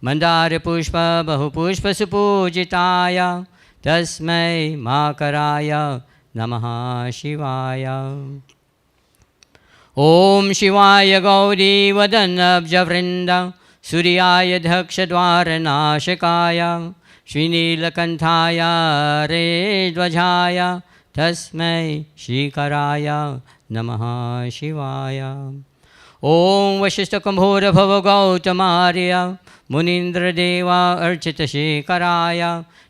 Mandar पुष्प बहुपुष्प सुपूजिताय तस्मै माकराय नमः शिवाय। ओम शिवाय गौरी वदनब्जवृन्द सूर्याय दक्षद्वारनाशकाय श्रीनीलकण्ठाय रेध्वजाय तस्मै श्रीकराय नमः शिवाय। ओम वशिष्ठकम्भोर भव गौतमार्य मुनीन्द्रदेवा अर्चितशेखराय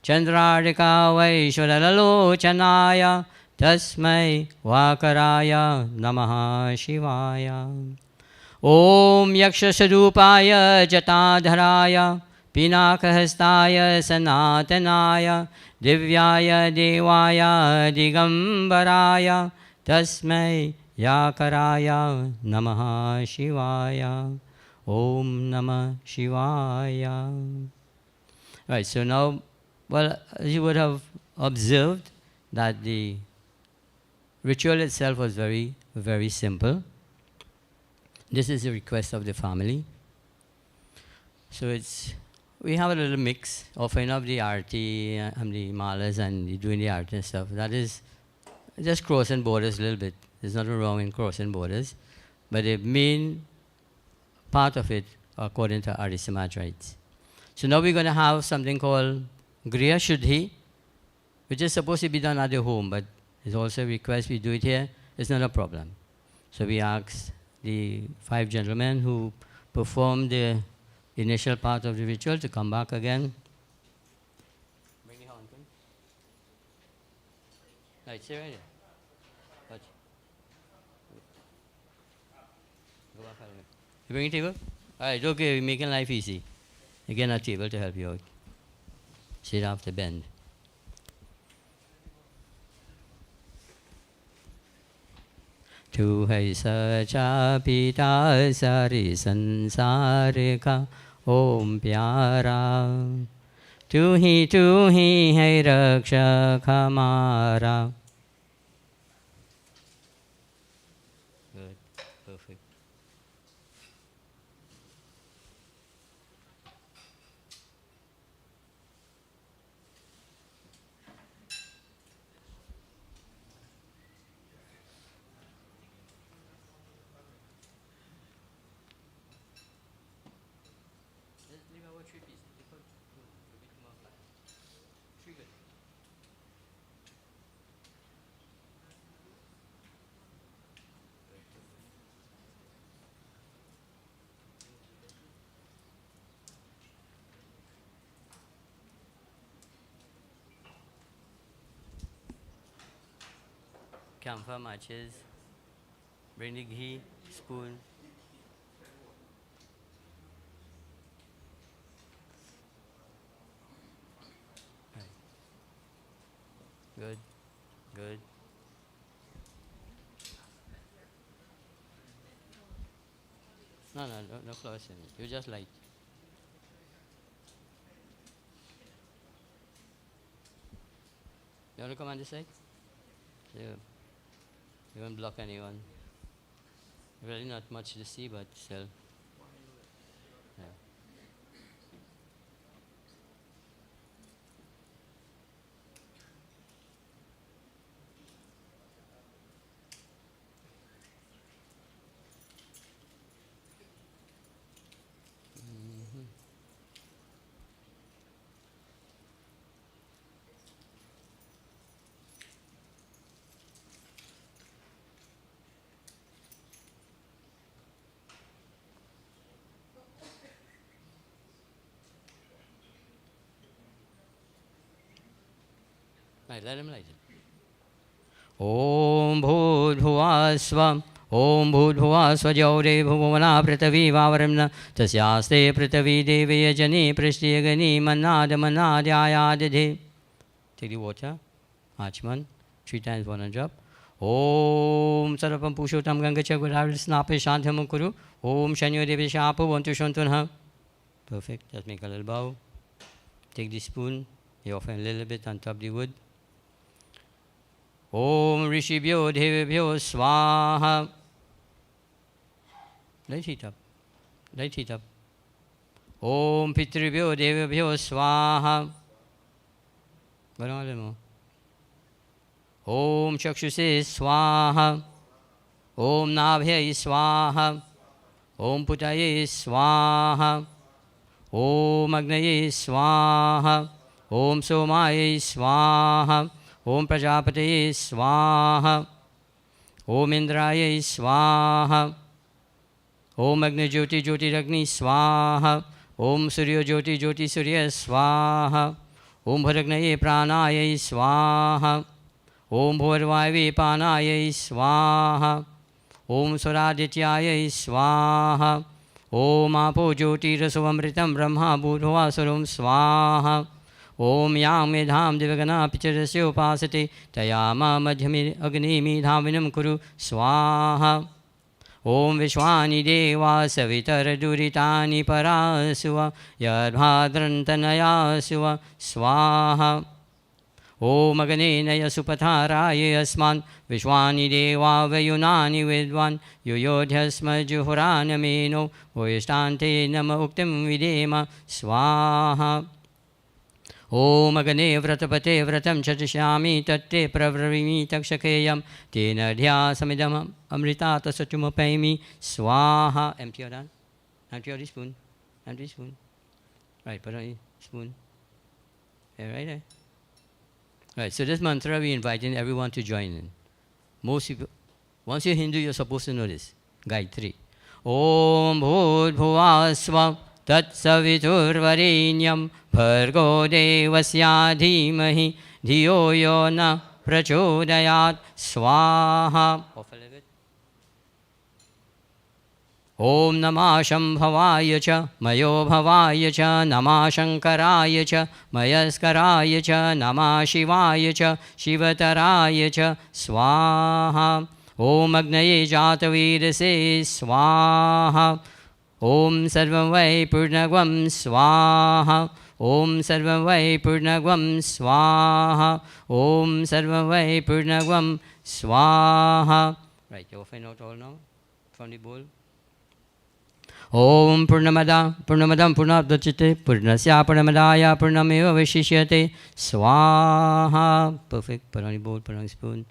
चन्द्रार्का वैश्वरलोचनाय तस्मै वाकराय नमः शिवाय। ओम यक्षस्वरूपाय जटाधराय पिनाकहस्ताय सनातनाय दिव्याय देवाय दिगंबराय तस्मै याकराय नमः शिवाय। Om Namah Shivaya. Right, so now, well, you would have observed that the ritual itself was very, very simple. This is the request of the family. So we have a little mix, offering up the arti and the malas and doing the art and stuff. That is just crossing borders a little bit. There's nothing wrong in crossing borders. But the main part of it according to Arya Samaj rites. So now we're going to have something called Griya Shuddhi, which is supposed to be done at the home, but it's also a request we do it here. It's not a problem. So we asked the 5 gentlemen who performed the initial part of the ritual to come back again. Bring the horn, please. Right, stay right there. Watch. Go back a little bit. You bring a table? All right, okay, we're making life easy. Again, a table to help you out. Sit off the bend. Tu hai sacha pita sari sansar ka om pyara. Tu hi hai rakshak hamara. Good, perfect. Camphor matches. Bring the ghee, spoon. Right. Good, good. No flowers in it. You just light. You want to come on this side? Yeah. You won't block anyone. Really not much to see, but still. Yeah. Right, let him light it. Om Bhudbhuvasvam Om Bhudbhuvasva Jyore Bhuvana Pratavi Vavarimna Tasyaste Pratavi Devi Jani Prishtiyagani Manada Manadhyayadidhi. Take the water, Achman, 3 times 1 drop. Om Sarvapam Pushotam Gangacha Gurari Snape Shantamukuru. Om Shanyo Devi Shapu Vantu Shantunha. Perfect. Just make a little bow. Take the spoon. You offer a little bit on top of the wood. Om Rishibhyo Devibhyo Swaha. Light heat up. Light heat up. Om Pitribhyo Devabhyo Swaha. Go down a little more. Om Chakshuse Swaha. Om Nabhya Swaha. Om Putaye Swaha. Om Agnaye Swaha. Om Somaye Swaha. Om Prajapataye Swaha. Om Indraye Swaha. Om Agni Jyoti Jyoti Ragni Swaha. Om Surya Jyoti Jyoti Surya Swaha. Om Bharagnaye Pranaye Swaha. Om Bhurvaye Panaye Swaha. Om Suradityaye Swaha. Om Apo Jyoti Rasuvamritam Brahma Bhurvasurum Swaha. Om Yang Medham Divagana Picharasya Upasate Tayama Madhyami Agni Medhavinam Kuru Swaha. Om Vishwani Deva Savitara Duritani Parasuva Yadbhadrantanaya Suva Swaha. Om Aganenaya Supatharaya Asman Vishwani Deva Vayunani Vidvan Yuyodhyasma Juhuranameno Voyastante Nama Uktam Videma Swaha. Om Agane Vratapate Vratam Chatishyami Tatte Pravravimi Takshakeyam Tena Dhya Samidam Amritata Satumapaymi Swaha. Empty your hand. Empty your spoon. Empty spoon. Right, put on the spoon. Yeah, right there. Right, so this mantra we inviting everyone to join in. Most people, once you're Hindu, you're supposed to know this. Gayatri. Om Bhud Bhuvasva Tat Saviturvarenyam Bhargo Devasya Dhimahi Dhiyo Yo Na Prachodayat Swaha. Om Namah Shambhavaya Cha Mayo Bhavaya Cha Namah Shankaraya Cha Mayaskaraya Cha Namah Shivaya Cha Shivataraya Cha Swaha. Om Agnaye Jatavirase Swaha. Om Sarvam Vai Purnagvam Swaha. Om Sarvam Vai Purnagvam Swaha. Om Sarvam Vai Purnagvam Swaha. Right, you find out all now from the bowl. Om Purnamada Purnamadam Purnabdachite Purnasya Purnamadaya Purnameva Vishishyate Swaha. Perfect. Put on the bowl, put on the spoon.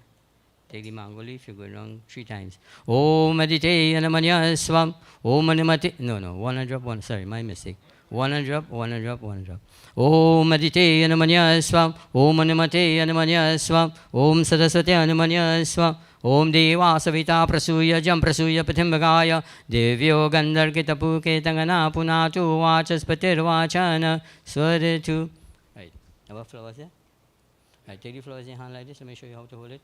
Take the mango leaf, you go around 3 times. Om Adite Anamanya Swam. Om Animati. No, 1 drop, 1. Sorry, my mistake. 1 drop, 1 drop, 1 drop. Om Adite Anamanya Swam. Om Animate Anamanya Swam. Om Saraswati Anamanya Swam. Om Deva Savita Prasuya Jam Prasuya Patimbagaya Devyo Gandharkita Puke Tangana Punatu Vachaspatir Vachana Swaratu. Right. Now what flowers there? Right, take the flowers in your hand like this. Let me show you how to hold it.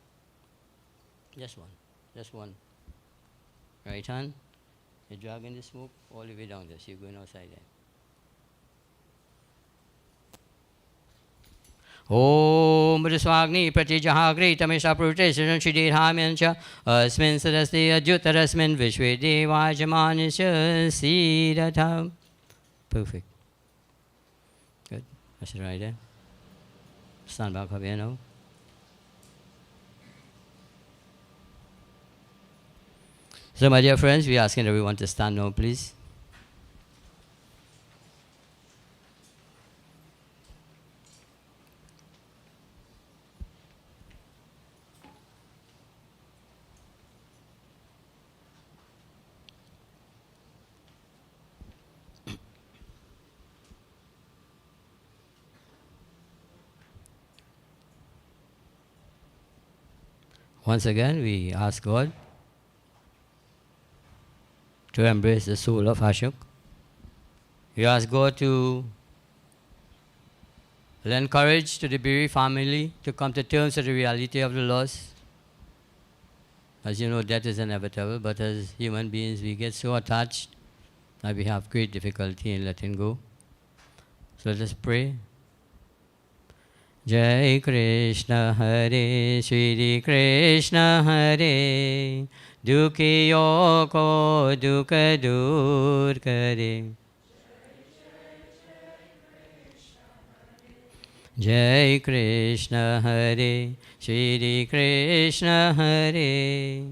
Just one. Just one. Right hand. You drag in the smoke all the way down there. So you're going outside there. Om Buddhaswagni Pratijahagri Tamesha Pruteshan Shidhamyancha Asmin Sadasti Ajutarasmin Vishwe Devajamanisha Siddhata. Perfect. Good. That's it right there. Stand back up here now. So my dear friends, we are asking everyone to stand now, please. Once again, we ask God to embrace the soul of Ashook. We ask God to lend courage to the Biri family to come to terms with the reality of the loss. As you know, death is inevitable, but as human beings, we get so attached that we have great difficulty in letting go. So let us pray. Jai Krishna Hare Shri Krishna Hare Dukhiyo ko dukha dur kare. Jai Krishna Hare Shri Krishna Hare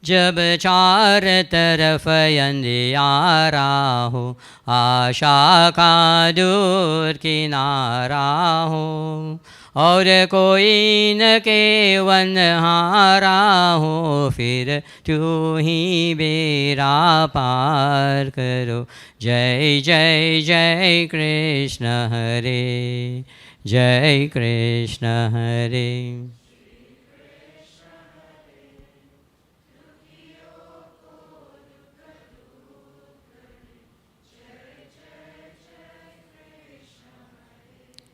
जब चार तरफ अंधियारा हो, आशा का दूर किनारा हो, और कोई न केवन हारा हो, फिर तू ही बेरा पार करो। जय जय जय कृष्ण हरे, जय कृष्ण हरे।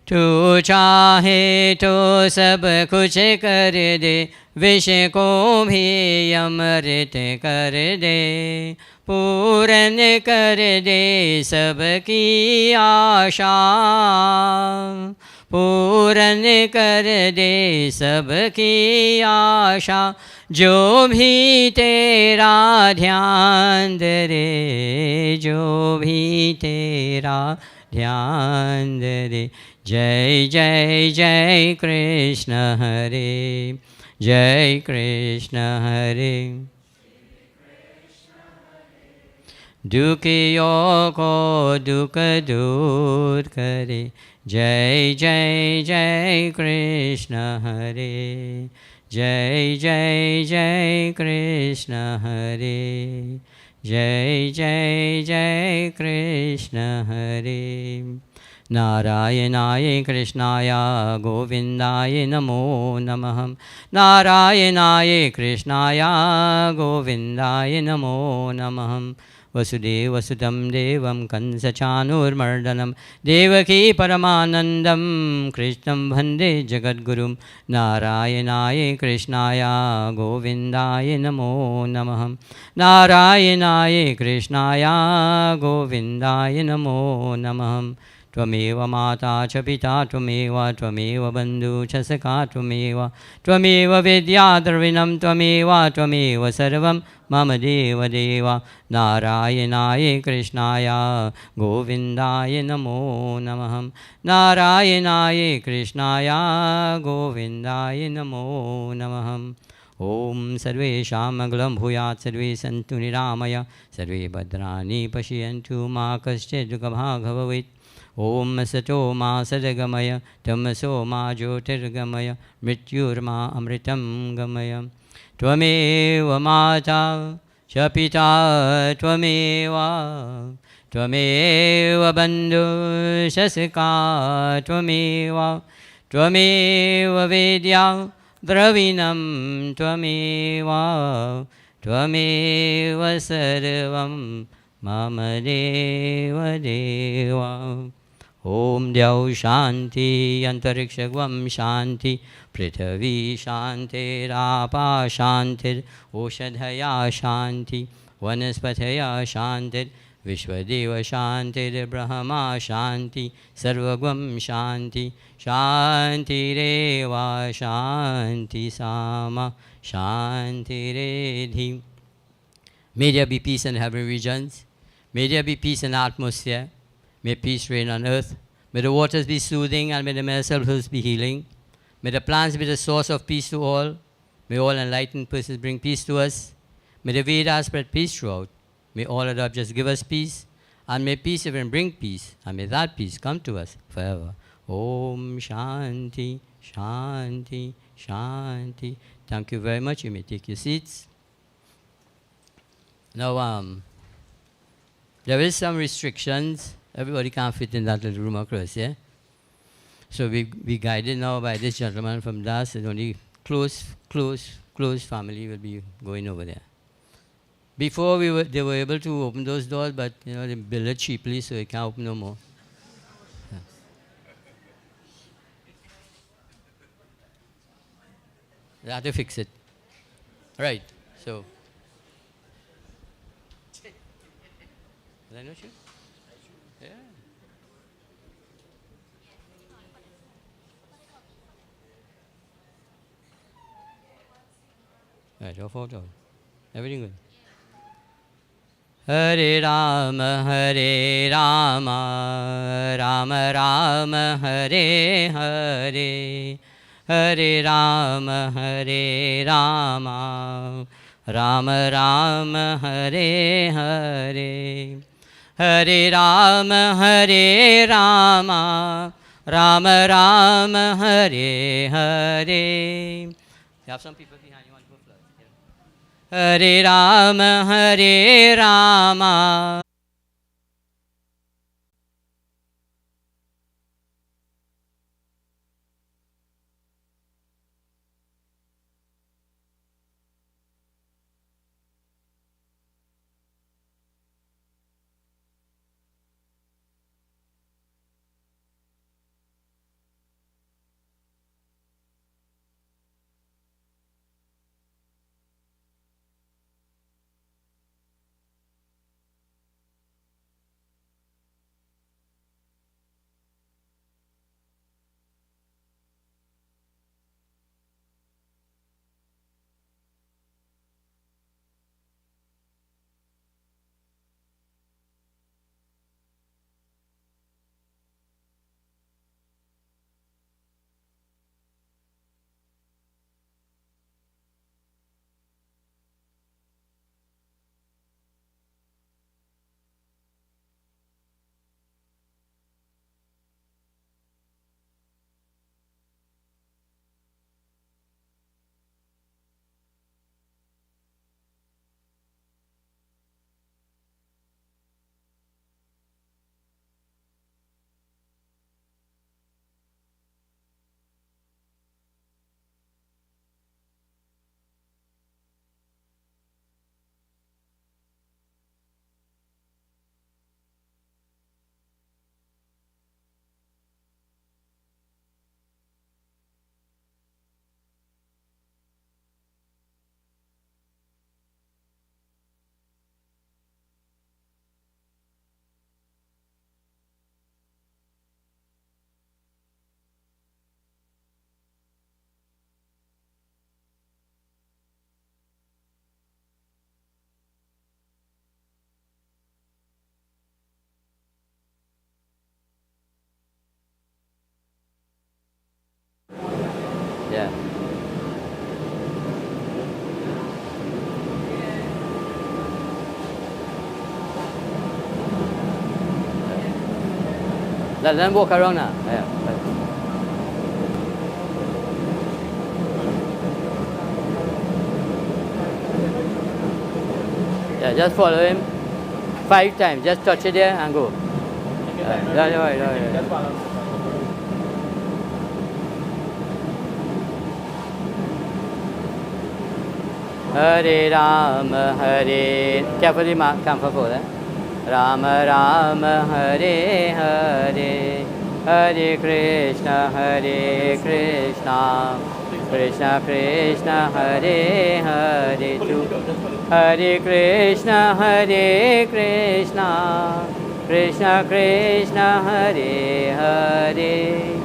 तू चाहे तो सब कुछ कर दे, विष को भी अमृत कर दे, पूर्ण कर दे सबकी आशा, पूर्ण कर दे सबकी आशा। जो भी तेरा ध्यान दे, जो भी तेरा ध्यान दे। जय जय जय कृष्ण हरे, जय कृष्ण हरे। दुखियों को दुख दूर करे। जय जय जय कृष्ण हरे, जय जय जय कृष्ण हरे, जय जय जय कृष्ण हरे। नारायणाय कृष्णाय गोविन्दाय नमो नमः। नारायणाय कृष्णाय गोविन्दाय नमो नमः। वसुदेवसुतं देवं कंसचाणूरमर्दनं, देवकी परमानन्दं कृष्णं वन्दे जगद्गुरुं। नारायणाय कृष्णाय गोविन्दाय नमो नमः। नारायणाय कृष्णाय गोविन्दाय नमो नमः। त्वमेव माता च पिता त्वमेव बन्धु च सखा त्वमेव विद्या द्रविणं त्वमेव सर्वं मम देव देव। नारायणाय कृष्णाय गोविन्दाय नमो नमः। नारायणाय कृष्णाय गोविन्दाय नमो नमः। ओम सर्वेषां मङ्गलं भूयात्, सर्वे सन्तु निरामया, सर्वे भद्राणि पश्यन्तु मा कश्चित् दुःखभाग् भवेत्। ओम सतो मा सद्गमय, तमसो मा ज्योतिर्गमय, मृत्युर्मा अमृतं गमय। त्वमेव माता च पिता त्वमेव, त्वमेव बन्धुश्च सखा त्वमेव, त्वमेव वेद्या द्रविणं त्वमेव, त्वमेव सर्वं मम देव देव। ओम द्यौ शांति अंतरिक्षगं शांति, पृथ्वी शांतिरापा शांतिर, ओषधया शांति वनस्पतया शांतिर, विश्वदेव शांतिर्ब्रह्मा शांति, सर्वगं शांति शांतिरेव शांति सामा शांतिरेधि। May there be peace in heavenly regions. May there be peace in the atmosphere. May peace reign on earth. May the waters be soothing and may the medicines be healing. May the plants be the source of peace to all. May all enlightened persons bring peace to us. May the Vedas spread peace throughout. May all other objects give us peace. And may peace even bring peace. And may that peace come to us forever. Om Shanti, Shanti, Shanti. Thank you very much. You may take your seats. Now, there is some restrictions. Everybody can't fit in that little room across, yeah? So we guided now by this gentleman from Das, and only close family will be going over there. Before they were able to open those doors, but you know they built it cheaply, so they can't open no more. Yeah. They have to fix it. Right. So. Did I know you? Yeah. Right, your photo. Everything good. Hare Rama, Rama Rama, Hare Hare, Hare Rama, Rama Rama Rama Hare Hare, Hare Rama Hare Rama, Rama Rama Hare Hare. You have some people behind you want to go first. Hare Rama Hare Rama. Yeah. Let them walk around now. Yeah. Yeah, just follow him 5 times. Just touch it there and go. Yeah. Hare Rama Hare. Carefully mark, come forward. Rama Rama Hare Hare, Hare Krishna Hare Krishna, Krishna Krishna Hare Hare. Hare Krishna Hare Krishna, Krishna Krishna Hare Hare,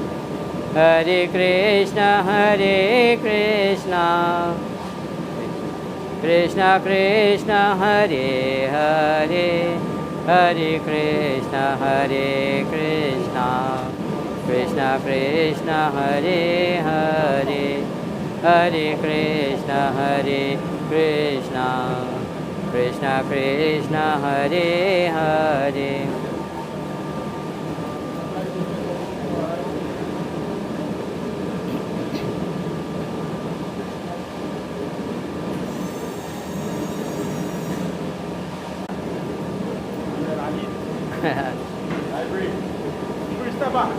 Hare Krishna Hare Krishna, Krishna Krishna Hare Hare, Hare Krishna Hare Krishna, Krishna Krishna Hare Hare, Hare Krishna Hare Krishna, Krishna Krishna Hare Hare. I agree. Step back.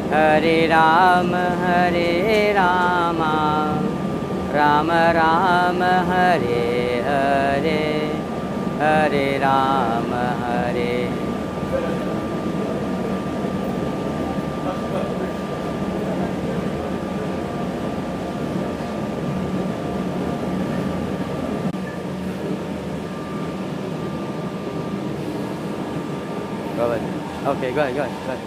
Hare Rama Hare Rama, Rama Rama Hare Hare, Hare Rama Hare. Go ahead. Okay, go ahead, go ahead, go ahead.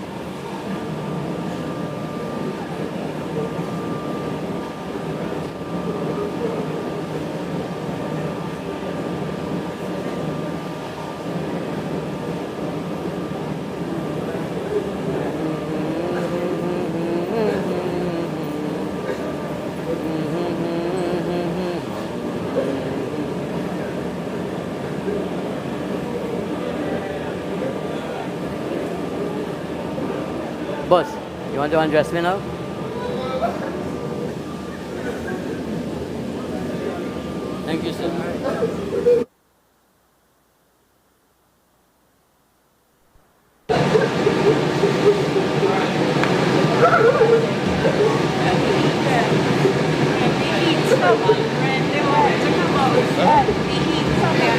Boss, you want to undress me now? Thank you, sir. The heat's coming. The heat's coming.